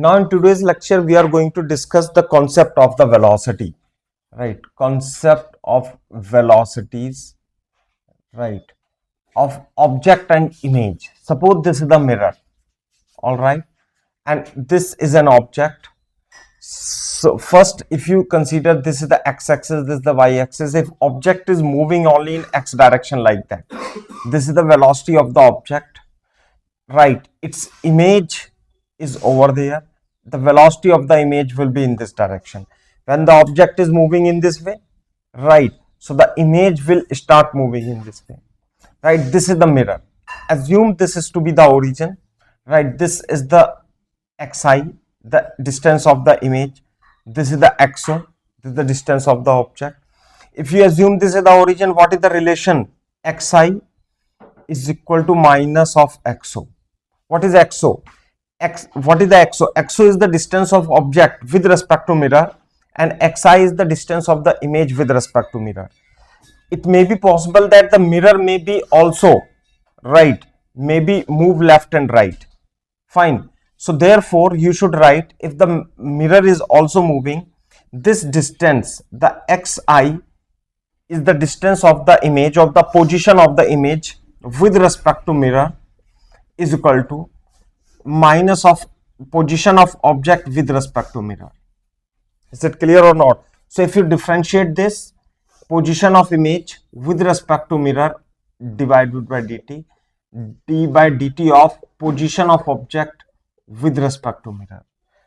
Now in today's lecture we are going to discuss the concept of the velocity, right? Concept of velocities, right, of object and image. Suppose this is the mirror, all right, and this is an object. So first, if you consider this is the x-axis, this is the y-axis. If object is moving only in x direction like that, this is the velocity of the object, right? Its image is over there. The velocity of the image will be in this direction. When the object is moving in this way, right, so the image will start moving in this way, right? This is the mirror. Assume this is to be the origin, right? This is the xi, the distance of the image. This is the xo, this is the distance of the object. If you assume this is the origin, what is the relation? Xi is equal to minus of xo. What is xo? What is the xo? Xo is the distance of object with respect to mirror, and xi is the distance of the image with respect to mirror. It may be possible that the mirror may be also, right, maybe move left and right. Fine. So therefore you should write, if the mirror is also moving, this distance, the xi, is the distance of the image, of the position of the image with respect to mirror, is equal to minus of position of object with respect to mirror. Is it clear or not? So if you differentiate this, position of image with respect to mirror divided by dt, d by dt of position of object with respect to mirror,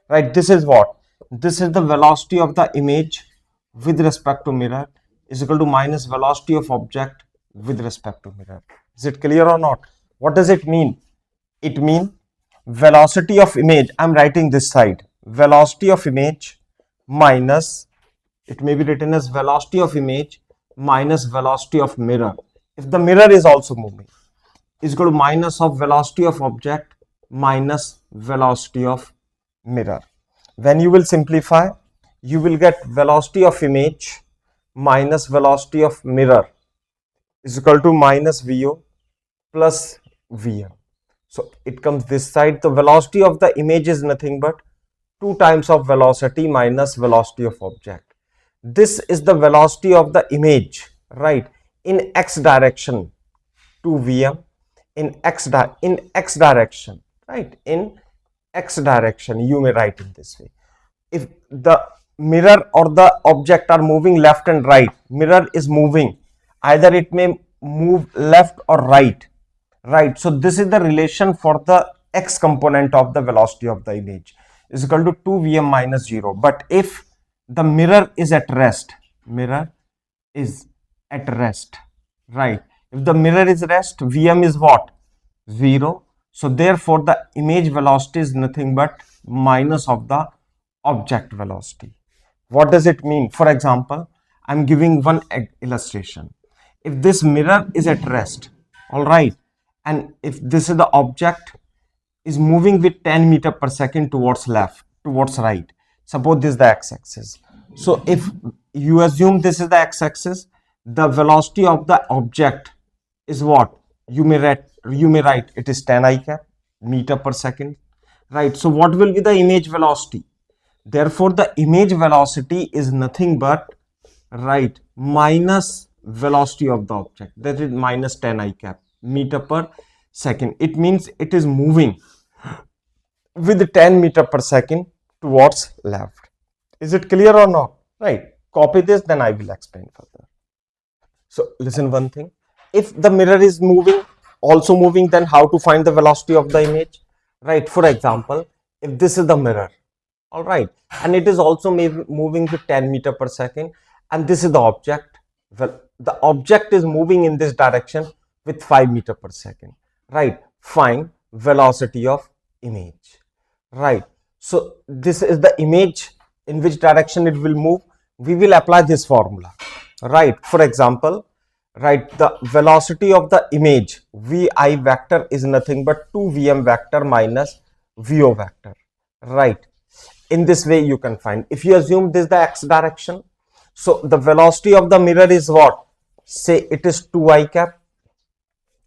right? This is what? This is the velocity of the image with respect to mirror is equal to minus velocity of object with respect to mirror. Is it clear or not? What does it mean? It means velocity of image, I am writing this side, velocity of image minus, it may be written as velocity of image minus velocity of mirror, if the mirror is also moving, is equal to minus of velocity of object minus velocity of mirror. When you will simplify, you will get velocity of image minus velocity of mirror is equal to minus VO plus VM. So it comes this side. The velocity of the image is nothing but 2 times of velocity minus velocity of object. This is the velocity of the image, right, in x direction, 2 Vm in x direction, right, in x direction. You may write in this way. If the mirror or the object are moving left and right, mirror is moving, either it may move left or right, right? So this is the relation for the x component of the velocity of the image is equal to 2 Vm minus 0. But if the mirror is at rest, right? If the mirror is rest, Vm is what? 0. So therefore the image velocity is nothing but minus of the object velocity. What does it mean? For example, I am giving one illustration. If this mirror is at rest, all right, and if this is the object is moving with 10 meter per second towards left, towards right, suppose this is the x-axis. So if you assume this is the x-axis, the velocity of the object is what? You may write it is 10 I cap meter per second, right? So what will be the image velocity? Therefore the image velocity is nothing but, right, minus velocity of the object, that is minus 10 I cap meter per second. It means it is moving with 10 meter per second towards left. Is it clear or not? Right, copy this, then I will explain further. So listen one thing, if the mirror is moving, also moving, then how to find the velocity of the image, right? For example, if this is the mirror, all right, and it is also moving with 10 meter per second, and this is the object, well, the object is moving in this direction with 5 meter per second, right? Find velocity of image, right? So this is the image, in which direction it will move. We will apply this formula, right? For example, right, the velocity of the image Vi vector is nothing but 2 Vm vector minus Vo vector, right? In this way you can find. If you assume this is the x direction, so the velocity of the mirror is what? Say it is 2 I cap,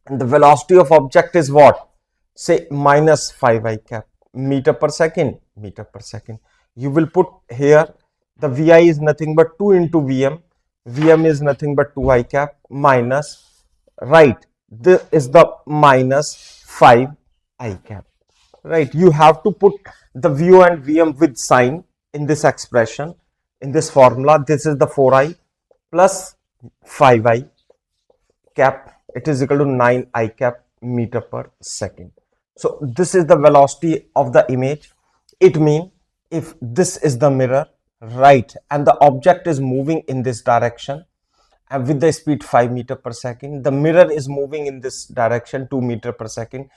and the velocity of object is what? Say minus 5 I cap meter per second, meter per second. You will put here the Vi is nothing but 2 into Vm, Vm is nothing but 2 I cap minus, right, this is the minus 5 I cap, right. You have to put the Vo and Vm with sign in this expression, in this formula. This is the 4I plus 5I cap, it is equal to 9 I cap meter per second. So this is the velocity of the image. It means if this is the mirror, right, and the object is moving in this direction and with the speed 5 meter per second, the mirror is moving in this direction 2 meter per second,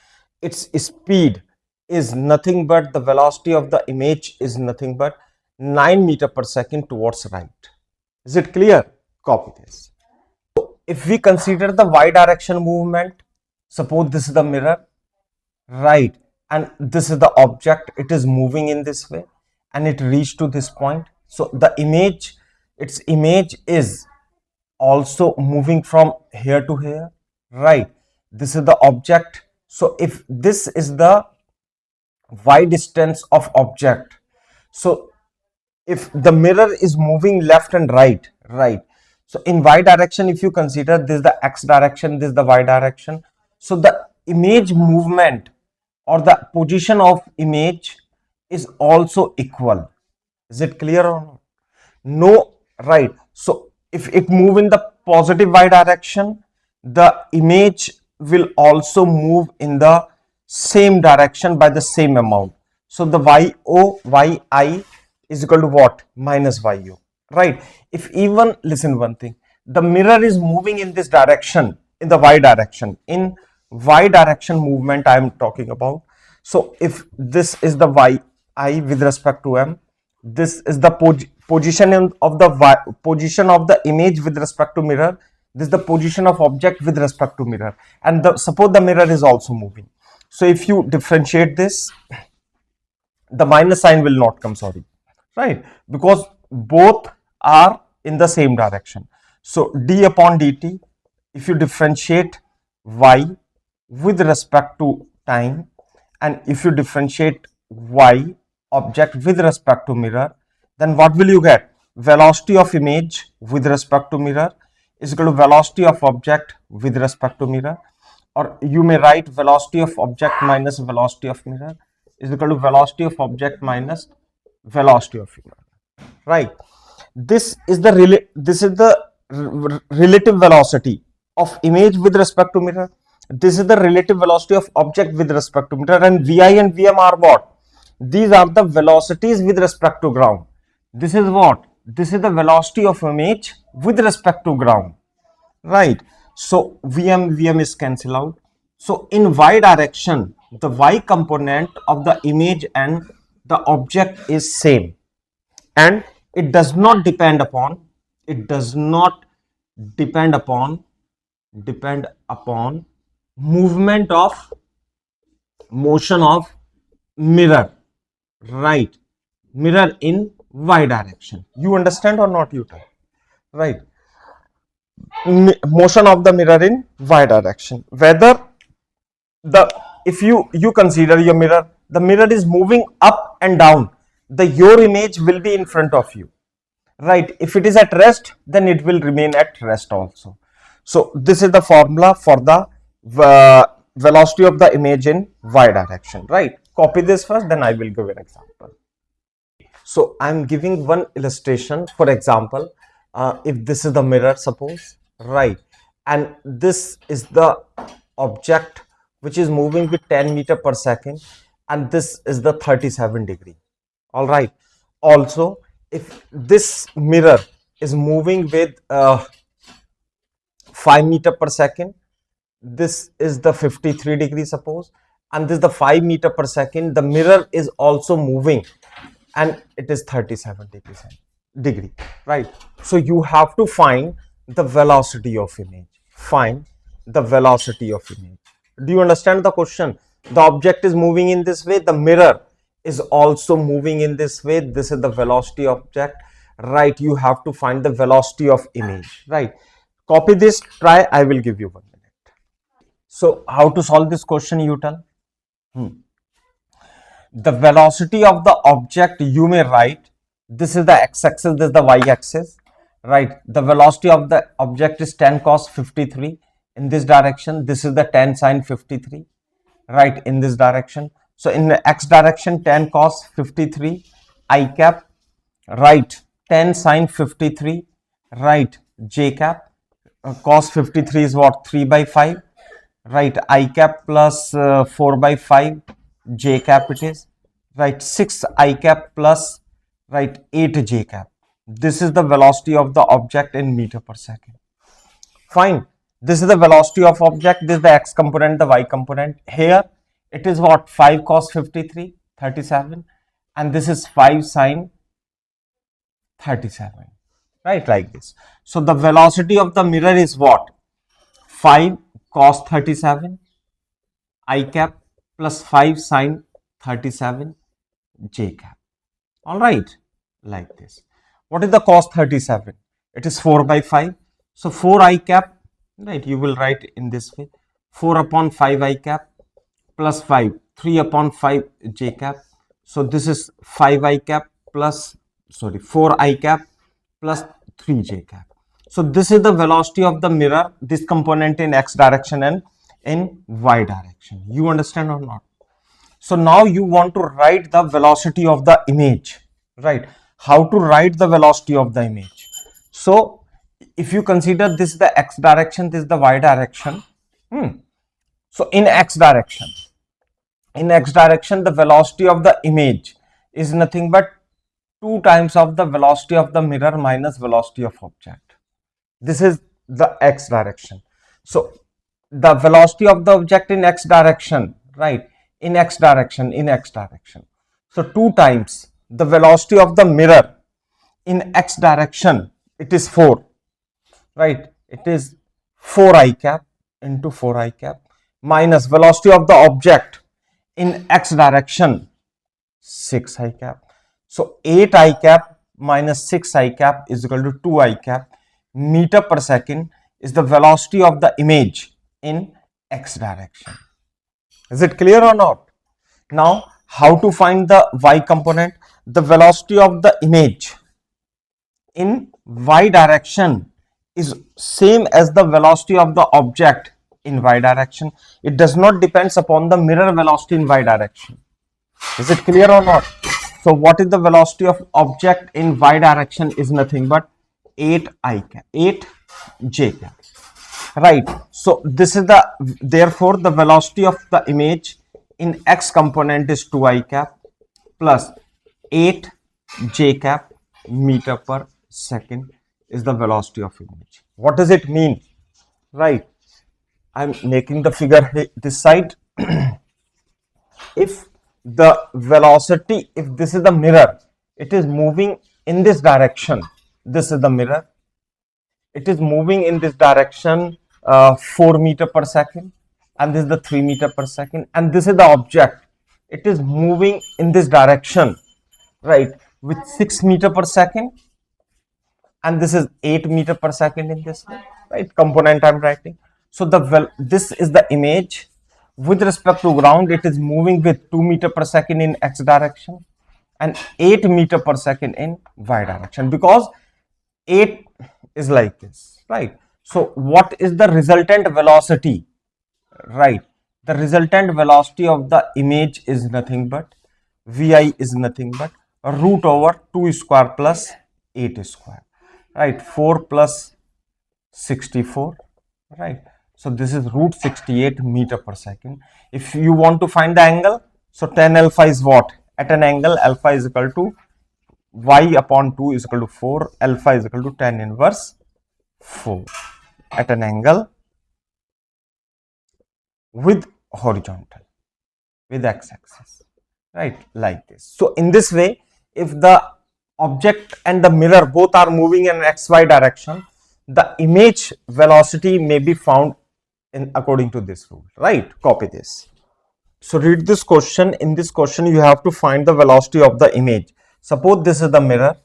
its speed is nothing but, the velocity of the image is nothing but 9 meter per second towards right. Is it clear? Copy this. If we consider the y direction movement, suppose this is the mirror, right, and this is the object, it is moving in this way and it reached to this point. So the image, its image is also moving from here to here, right. This is the object. So if this is the y distance of object, so if the mirror is moving left and right, right, so in y direction, if you consider this is the x direction, this is the y direction, so the image movement or the position of image is also equal. Is it clear or not? No, right. So if it move in the positive y direction, the image will also move in the same direction by the same amount. So the yi is equal to what? Minus yu, right. If even, listen one thing, the mirror is moving in this direction, in the y direction, in y direction movement I am talking about. So if this is the yi with respect to m, this is the position of the position of the image with respect to mirror, this is the position of object with respect to mirror, and suppose the mirror is also moving. So if you differentiate this, the minus sign will not come, sorry, right, because both are in the same direction. So d upon dt, if you differentiate y with respect to time, and if you differentiate y object with respect to mirror, then what will you get? Velocity of image with respect to mirror is equal to velocity of object with respect to mirror, or you may write velocity of object minus velocity of mirror is equal to velocity of object minus velocity of mirror, right. This is the relative velocity of image with respect to mirror, this is the relative velocity of object with respect to mirror, and vi and vm are what? These are the velocities with respect to ground. This is what? This is the velocity of image with respect to ground, right. So vm is cancelled out. So in y direction, the y component of the image and the object is same, and it does not depend upon, it does not depend upon movement of motion of mirror, right, mirror in y direction. You understand or not, you tell, right. Motion of the mirror in y direction, whether the, if you consider your mirror, the mirror is moving up and down, the your image will be in front of you, right. If it is at rest, then it will remain at rest also. So this is the formula for the velocity of the image in y direction, right. Copy this first, then I will give an example. So I am giving one illustration. For example, if this is the mirror, suppose, right, and this is the object which is moving with 10 meter per second, and this is the 37 degree, all right. Also, if this mirror is moving with 5 meter per second, this is the 53 degree, suppose, and this is the 5 meter per second, the mirror is also moving and it is 37 degree, right. So you have to find the velocity of image, find the velocity of image. Do you understand the question? The object is moving in this way, the mirror is also moving in this way, this is the velocity object, right. You have to find the velocity of image, right. Copy this, try, I will give you 1 minute. So how to solve this question, you tell? the velocity of the object, you may write, this is the x-axis, this is the y-axis, right? The velocity of the object is 10 cos 53 in this direction. This is the 10 sin 53, right, in this direction. So in the x direction, 10 cos 53 I cap, right, 10 sin 53, right, j cap, cos 53 is what, 3 by 5, right, I cap plus 4 by 5, j cap it is, right, 6 I cap plus, right, 8 j cap. This is the velocity of the object in meter per second. Fine. This is the velocity of object. This is the x component, the y component. Here it is what, 5 cos 53, 37, and this is 5 sin 37, right, like this. So the velocity of the mirror is what, 5 cos 37 I cap plus 5 sin 37 j cap. All right, like this. What is the cos 37? It is 4 by 5. So 4 I cap, right, you will write in this way, 4 upon 5 I cap plus 5, 3 upon 5 j cap. So this is 5 I cap plus, sorry, 4 I cap plus 3 j cap. So this is the velocity of the mirror, this component in x direction and in y direction. You understand or not? So now you want to write the velocity of the image, right? How to write the velocity of the image? So if you consider this is the x direction, this is the y direction. So in x direction, the velocity of the image is nothing but 2 times of the velocity of the mirror minus velocity of object. This is the x direction. So the velocity of the object in x direction, right, in x direction. So 2 times the velocity of the mirror in x direction, it is 4, right, it is 4 I cap into 4 I cap minus velocity of the object in x direction, 6 I cap. So 8 I cap minus 6 I cap is equal to 2 I cap meter per second is the velocity of the image in x direction. Is it clear or not? Now how to find the y component? The velocity of the image in y direction is same as the velocity of the object in y direction. It does not depend upon the mirror velocity in y direction. Is it clear or not? So what is the velocity of object in y direction is nothing but 8 I cap, 8 j cap, right? So this is the, therefore the velocity of the image in x component is 2 I cap plus 8 j cap meter per second is the velocity of image. What does it mean? Right, I'm making the figure this side. If the velocity, if this is the mirror, it is moving in this direction, this is the mirror, it is moving in this direction 4 meter per second, and this is the 3 meter per second, and this is the object, it is moving in this direction, right, with 6 meter per second, and this is 8 meter per second in this way, right, component I'm writing. So the this is the image with respect to ground, it is moving with 2 meter per second in x direction and 8 meter per second in y direction, because 8 is like this, right? So what is the resultant velocity, right? The resultant velocity of the image is nothing but vi is nothing but root over 2 square plus 8 square, right? 4 plus 64, right? So this is root 68 meter per second. If you want to find the angle, so tan alpha is what? At an angle, alpha is equal to y upon 2 is equal to 4. Alpha is equal to tan inverse 4 at an angle with horizontal, with x-axis, right, like this. So in this way, if the object and the mirror both are moving in xy direction, the image velocity may be found in according to this rule, right? Copy this. So read this question. In this question you have to find the velocity of the image. Suppose this is the mirror,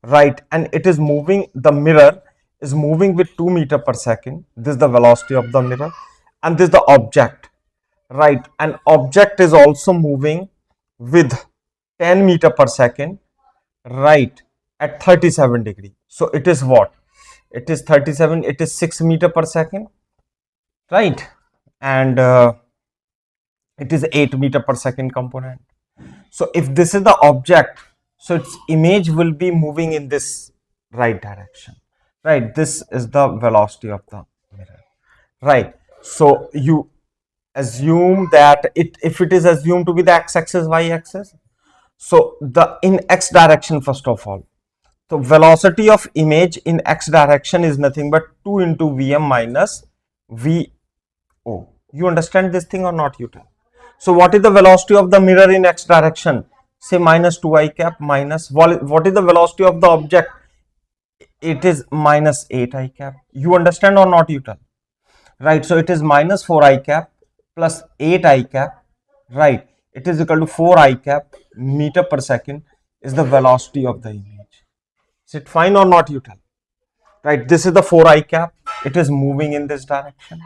right, and it is moving, the mirror is moving with 2 meter per second. This is the velocity of the mirror, and this is the object, right, and object is also moving with 10 meter per second, right, at 37 degree. So it is what? It is 37, it is 6 meter per second, right? And it is 8 meter per second component. So if this is the object, so its image will be moving in this right direction, right? This is the velocity of the mirror, right? So you assume that if it is assumed to be the x-axis, y-axis, so the in x direction, first of all, the velocity of image in x direction is nothing but 2 into Vm minus Vo. You understand this thing or not, you tell? So what is the velocity of the mirror in x direction? Say minus 2 I cap minus, what is the velocity of the object? It is minus 8 I cap. You understand or not, you tell? Right, so it is minus 4 I cap plus 8 I cap, right? It is equal to 4 I cap meter per second is the velocity of the image. Is it fine or not, you tell? Right, this is the 4 I cap, it is moving in this direction,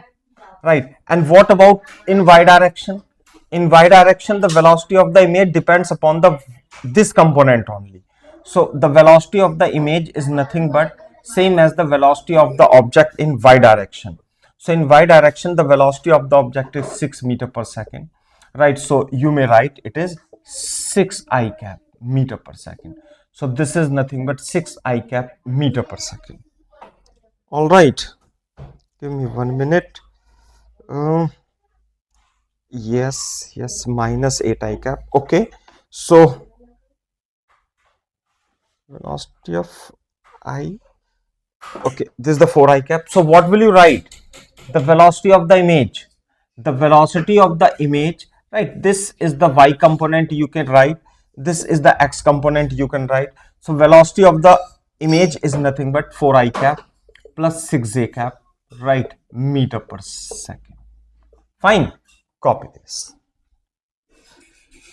right? And what about in y direction? In y direction, the velocity of the image depends upon this component only. So the velocity of the image is nothing but same as the velocity of the object in y direction. So in y direction, the velocity of the object is 6 meter per second, right? So you may write it is 6 I cap meter per second. So this is nothing but 6 I cap meter per second. All right, give me 1 minute. Yes, minus 8 I cap. Okay, so velocity of I. Okay, this is the 4 I cap. So what will you write? The velocity of the image. The velocity of the image, right? This is the y component you can write. This is the x component you can write. So velocity of the image is nothing but 4 I cap plus 6 j cap, right, meter per second. Fine, copy this.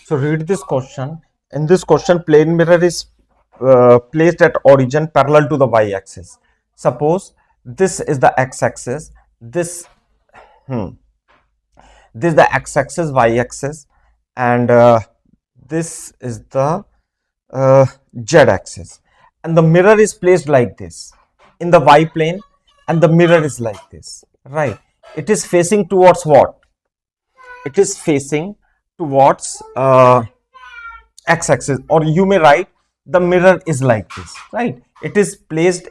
So read this question. In this question, plane mirror is placed at origin parallel to the y-axis. Suppose this is the x-axis, this is the x-axis, y-axis, and this is the z-axis, and the mirror is placed like this in the y plane, and the mirror is like this, right? It is facing towards what? It is facing towards x-axis, or you may write the mirror is like this, right? It is placed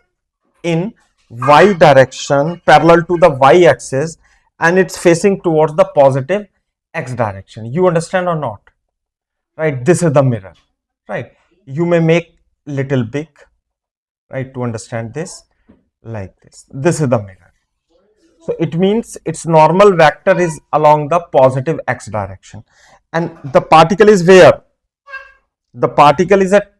in y direction parallel to the y-axis, and it's facing towards the positive x direction. You understand or not? Right, this is the mirror, right? You may make little big, right, to understand this, like this. This is the mirror. So it means its normal vector is along the positive x direction, and the particle is where? The particle is at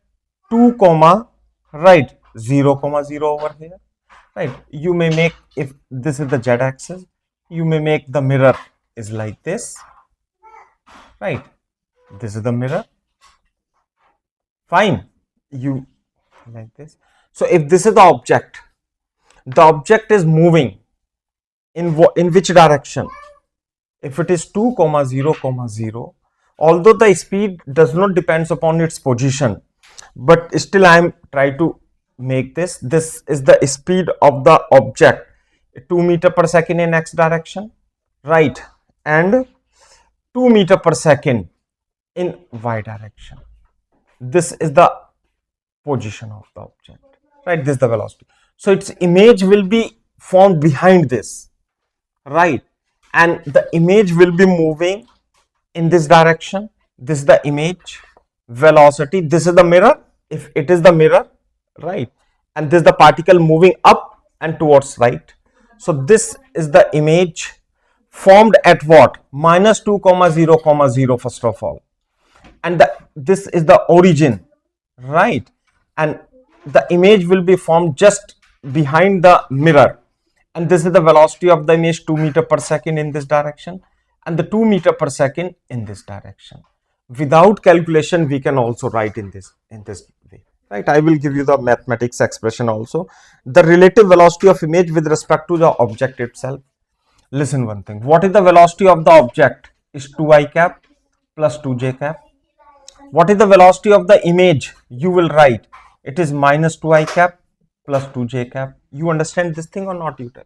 2 comma, right, 0 comma 0 over here, right? You may make, if this is the z axis, you may make the mirror is like this, right? This is the mirror. Fine, you like this. So if this is the object is moving in which direction? If it is 2 comma 0 comma 0, although the speed does not depends upon its position, but still I am trying to make this. This is the speed of the object, 2 meter per second in x direction, right, and 2 meter per second in y direction. This is the position of the object, right? This is the velocity. So its image will be formed behind this, right? And the image will be moving in this direction. This is the image velocity. This is the mirror, if it is the mirror, right? And this is the particle moving up and towards right. So this is the image formed at what? Minus 2 comma 0 comma 0, first of all, and this is the origin, right? And the image will be formed just behind the mirror, and this is the velocity of the image, 2 meter per second in this direction, and the 2 meter per second in this direction. Without calculation, we can also write in this way, right? I will give you the mathematics expression also. The relative velocity of image with respect to the object itself. Listen one thing, what is the velocity of the object? Is 2 I cap plus 2 j cap. What is the velocity of the image? You will write it is minus 2i cap plus 2j cap. You understand this thing or not, you tell?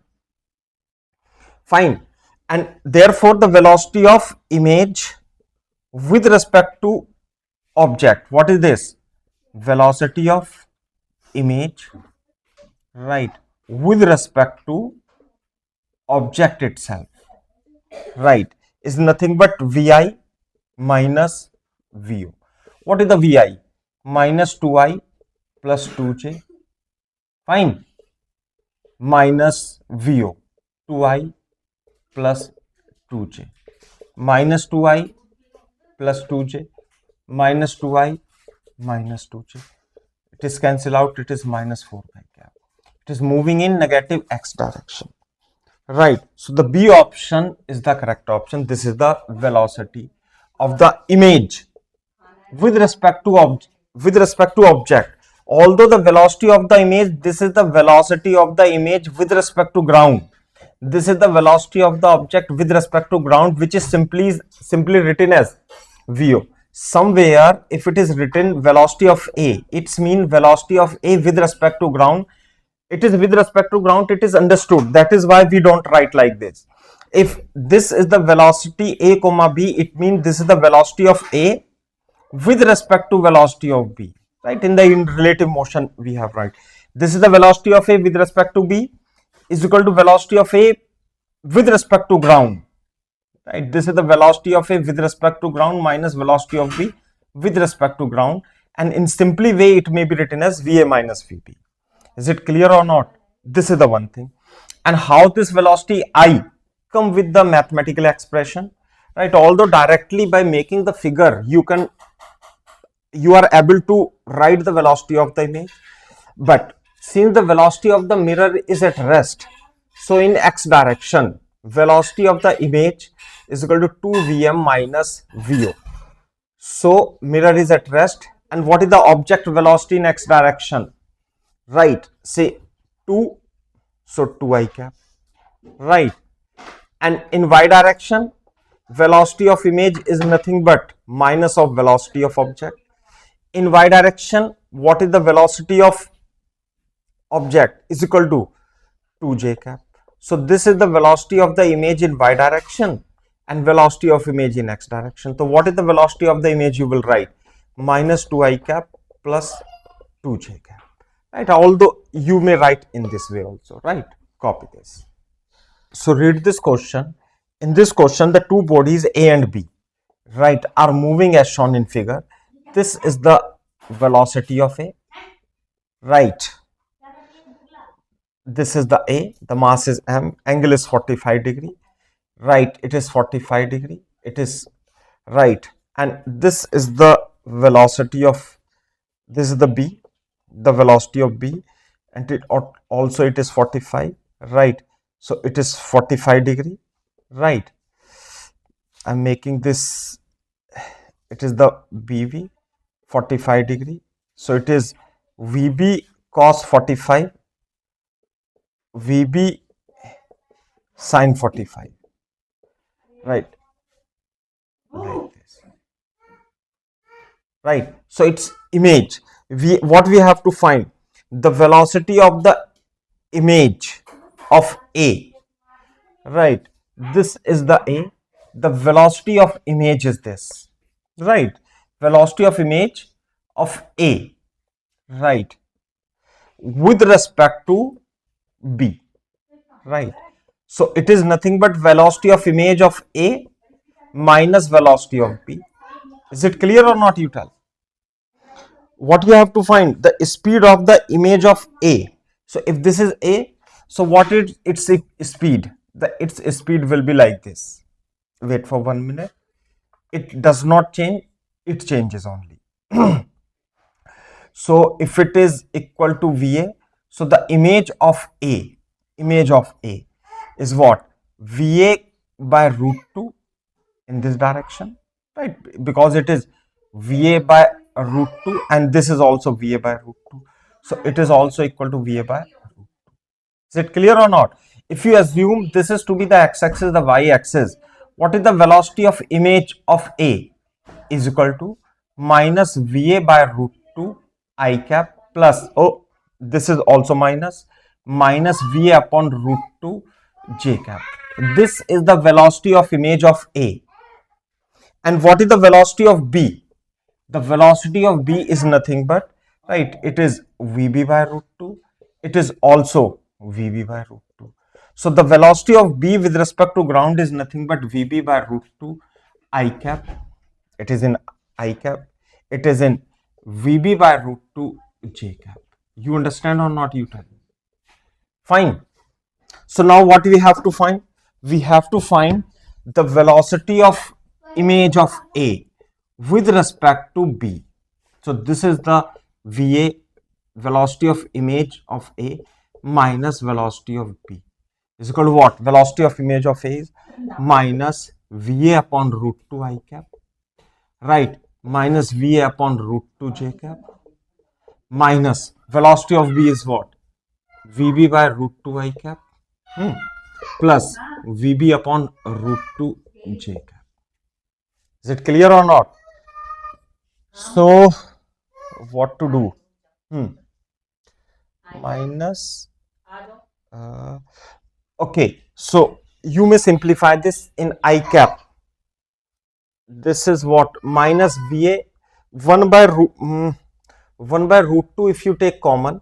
Fine. And therefore the velocity of image with respect to object, what is this? Velocity of image, right, with respect to object itself, right, is nothing but vi minus vu. What is the vi? Minus 2i plus 2j, fine, minus vu, 2i plus 2j, minus 2i plus 2j, minus 2i minus 2j. It is cancelled out, it is minus 4 pi cap. It is moving in negative x direction, right? So the B option is the correct option. This is the velocity of the image with respect to object. Although the velocity of the image, this is the velocity of the image with respect to ground. This is the velocity of the object with respect to ground, which is simply written as VO. Somewhere, if it is written velocity of A, it's mean velocity of A with respect to ground. It is with respect to ground, it is understood. That is why we don't write like this. If this is the velocity A comma B, it means this is the velocity of A with respect to velocity of B, right? In relative motion we have, right? This is the velocity of A with respect to B is equal to velocity of A with respect to ground, right? This is the velocity of A with respect to ground minus velocity of B with respect to ground, and in simply way it may be written as VA minus VB. Is it clear or not? This is the one thing. And how this velocity I come with the mathematical expression, right? Although directly by making the figure you are able to write the velocity of the image, but since the velocity of the mirror is at rest, so in x direction velocity of the image is equal to 2vm minus vo. So mirror is at rest, and what is the object velocity in x direction? Right, say 2, so 2i cap, right? And in y direction velocity of image is nothing but minus of velocity of object. In y direction, what is the velocity of object is equal to 2j cap. So this is the velocity of the image in y direction and velocity of image in x direction. So what is the velocity of the image? You will write minus 2i cap plus 2j cap, right? Although you may write in this way also, right? Copy this. So read this question. In this question, the two bodies A and B, right, are moving as shown in figure. This is the velocity of A, right? This is the A, the mass is m, angle is 45 degree, right? It is 45 degree, it is right, and this is the velocity of, this is the B, the velocity of B, and it also it is 45, right? So it is 45 degree, right? I'm making this, it is the BV 45 degree, so it is VB cos 45, VB sin 45, right? Like this, right? So it's image. What we have to find? The velocity of the image of A, right? This is the A. The velocity of image is this, right? Velocity of image of A, right, with respect to B, right? So it is nothing but velocity of image of A minus velocity of B. Is it clear or not, you tell? What you have to find? The speed of the image of A. So if this is A, so what is its speed? Its speed will be like this. Wait for 1 minute. It does not change, it changes only. So if it is equal to VA, so the image of A is what? VA by root 2 in this direction, right? Because it is VA by root 2 and this is also VA by root 2. So it is also equal to VA by root 2. Is it clear or not? If you assume this is to be the x-axis, the y-axis, what is the velocity of image of A is equal to minus VA by root 2 I cap plus, oh, this is also minus VA upon root 2 J cap. This is the velocity of image of A. And what is the velocity of B? The velocity of B is nothing but, right, it is VB by root 2. It is also VB by root 2. So the velocity of B with respect to ground is nothing but VB by root 2 I cap. It is in I cap. It is in VB by root 2 J cap. You understand or not, you tell me. Fine. So now what we have to find? We have to find the velocity of image of A with respect to B. So this is the VA, velocity of image of A minus velocity of B is equal to what? Velocity of image of A is minus VA upon root 2 I cap, right, minus VA upon root 2 J cap, minus velocity of B is what? VB by root 2 I cap plus VB upon root 2 J cap. Is it clear or not? So what to do? Minus okay, so you may simplify this in I cap. This is what? Minus VA 1 by root 2 if you take common,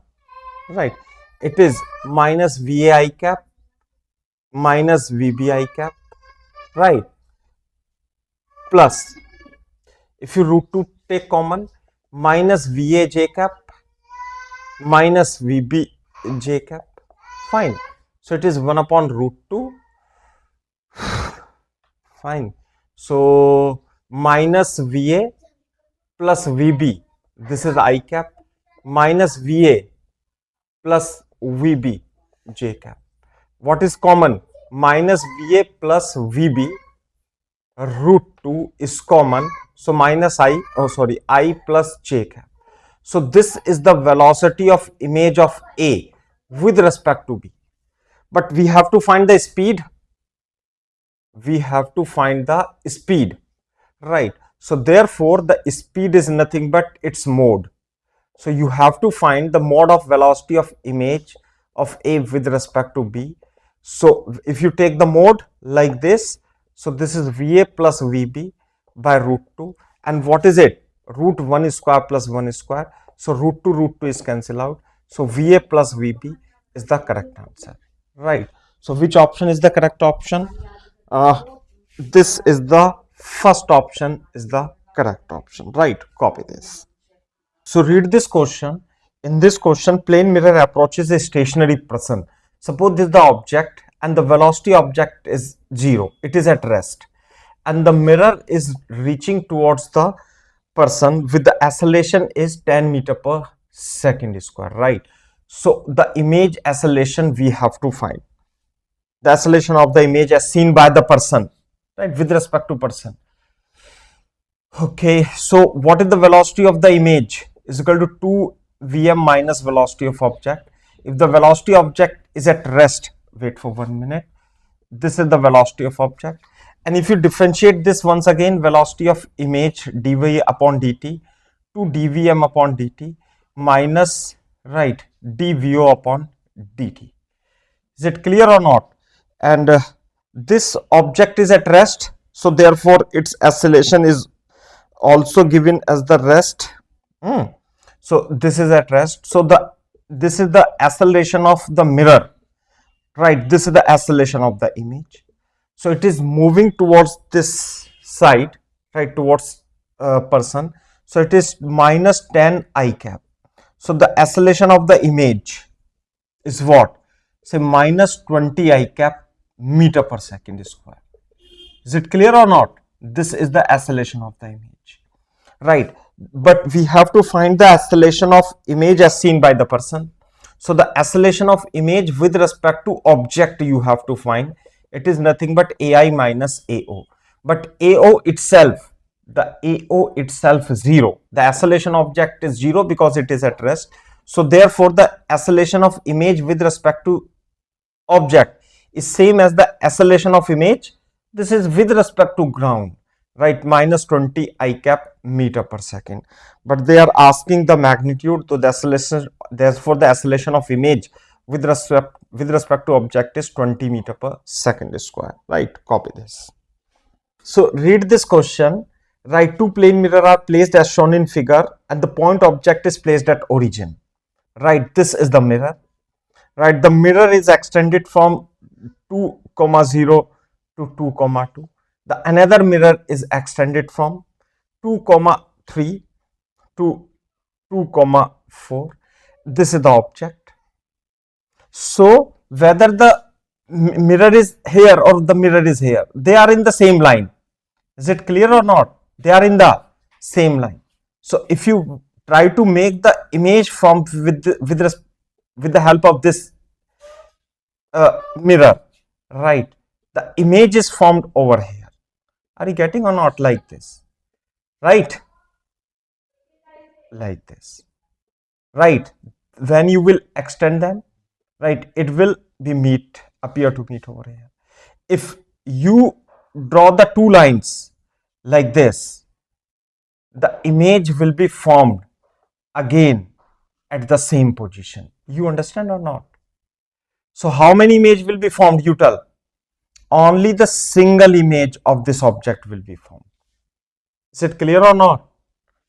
right, it is minus VA I cap minus VB I cap, right, plus if you root 2 take common, minus VA J cap minus VB J cap. Fine. So it is 1 upon root 2. Fine. So minus VA plus VB, this is I cap, minus VA plus VB J cap. What is common? Minus VA plus VB root 2 is common. So minus I plus J cap. So this is the velocity of image of A with respect to B. But we have to find the speed. We have to find the speed, right? So therefore the speed is nothing but its mode. So you have to find the mode of velocity of image of A with respect to B. So if you take the mode like this, so this is VA plus VB by root 2, and what is it? Root 1 square plus 1 square. So root 2 is cancelled out. So VA plus VB is the correct answer, right? So which option is the correct option? This is the first option is the correct option, right? Copy this. So read this question. In this question, plane mirror approaches a stationary person. Suppose this is the object and the velocity object is 0. It is at rest. And the mirror is reaching towards the person with the acceleration is 10 meter per second square, right? So the image acceleration we have to find. The acceleration of the image as seen by the person, right, with respect to person. Okay, so what is the velocity of the image? Is equal to 2 Vm minus velocity of object. If the velocity object is at rest, wait for 1 minute, this is the velocity of object, and if you differentiate this once again, velocity of image dv upon dt, 2 dvm upon dt minus, right, dvo upon dt. Is it clear or not? And this object is at rest, so therefore its acceleration is also given as the rest. So this is at rest, so this is the acceleration of the mirror, right? This is the acceleration of the image, so it is moving towards this side, right, towards person. So it is minus 10 I cap. So the acceleration of the image is what? Say minus 20 I cap meter per second square. Is it clear or not? This is the acceleration of the image, right? But we have to find the acceleration of image as seen by the person. So the acceleration of image with respect to object you have to find. It is nothing but AI minus AO. But AO itself, the AO itself is 0. The acceleration object is 0 because it is at rest. So therefore the acceleration of image with respect to object is same as the acceleration of image. This is with respect to ground. right, minus 20 I cap meter per second. But they are asking the magnitude to the acceleration, therefore the acceleration of image with respect to object is 20 meter per second square, right? Copy this. So read this question, right? Two plane mirror are placed as shown in figure and the point object is placed at origin, right? This is the mirror, right? The mirror is extended from 2 comma 0 to 2 comma 2. The another mirror is extended from 2 comma 3 to 2 comma 4. This is the object. So whether the mirror is here or the mirror is here, they are in the same line. Is it clear or not? They are in the same line. So if you try to make the image form with the help of this mirror, right, the image is formed over here. Are you getting or not? Like this, right? Like this, right? When you will extend them, right, it will be appear to meet over here. If you draw the two lines like this, the image will be formed again at the same position. You understand or not? So how many image will be formed? You tell. Only the single image of this object will be formed. Is it clear or not?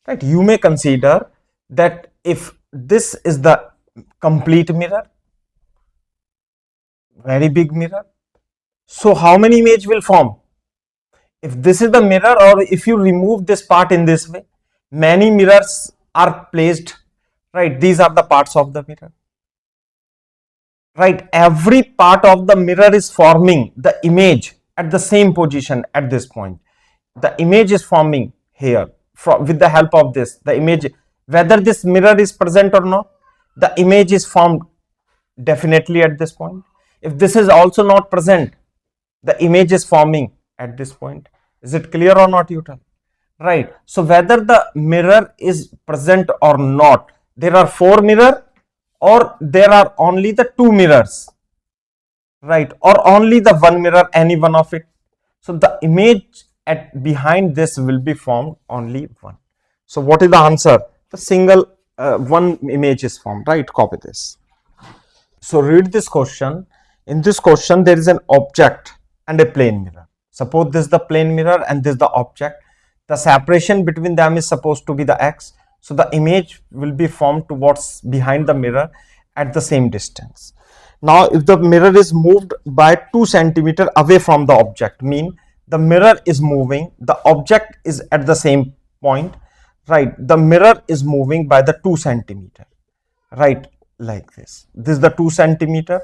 Right? You may consider that if this is the complete mirror, very big mirror, so how many image will form? If this is the mirror, or if you remove this part in this way, many mirrors are placed, right? These are the parts of the mirror, right? Every part of the mirror is forming the image at the same position at this point. The image is forming here with the help of this, the image, whether this mirror is present or not, the image is formed definitely at this point. If this is also not present, the image is forming at this point. Is it clear or not, Utal? Right. So whether the mirror is present or not, there are four mirrors or there are only the two mirrors, right, or only the one mirror, any one of it. So the image at behind this will be formed only one. So what is the answer? The single one image is formed, right? Copy this. So read this question. In this question, there is an object and a plane mirror. Suppose this is the plane mirror and this is the object. The separation between them is supposed to be the x. So the image will be formed towards behind the mirror at the same distance. Now, if the mirror is moved by 2 centimeter away from the object, mean the mirror is moving, the object is at the same point, right? The mirror is moving by the 2 centimeter, right? Like this. This is the 2 centimeter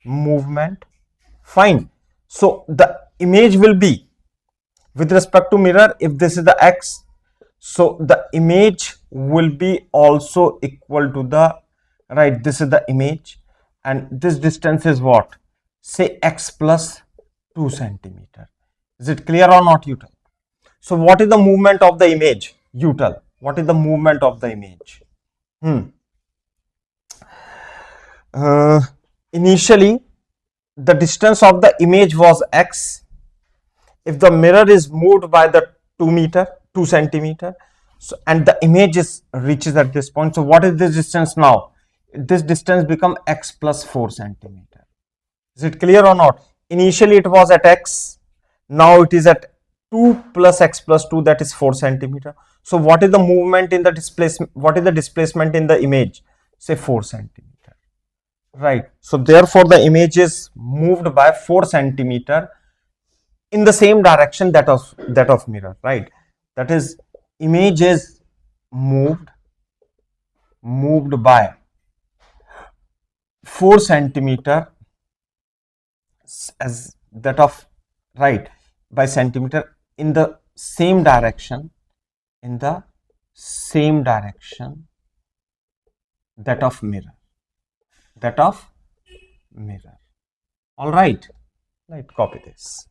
movement. Fine. So the image will be with respect to mirror, if this is the x, so the image will be also equal to the, right, this is the image and this distance is what? Say x plus 2 centimeter. Is it clear or not, you tell? So what is the movement of the image? You tell. What is the movement of the image? Initially, the distance of the image was x. If the mirror is moved by the 2 centimeter, so, and the image reaches at this point, so what is this distance now? This distance become x plus 4 centimeter. Is it clear or not? Initially it was at x, now it is at 2 plus x plus 2, that is 4 centimeter. So what is the movement in the displacement? What is the displacement in the image? Say 4 centimeter, right? So therefore the image is moved by 4 centimeter in the same direction that of mirror, right? That is, image is moved by 4 centimeter as that of, right, by centimeter in the same direction, that of mirror, all right, copy this.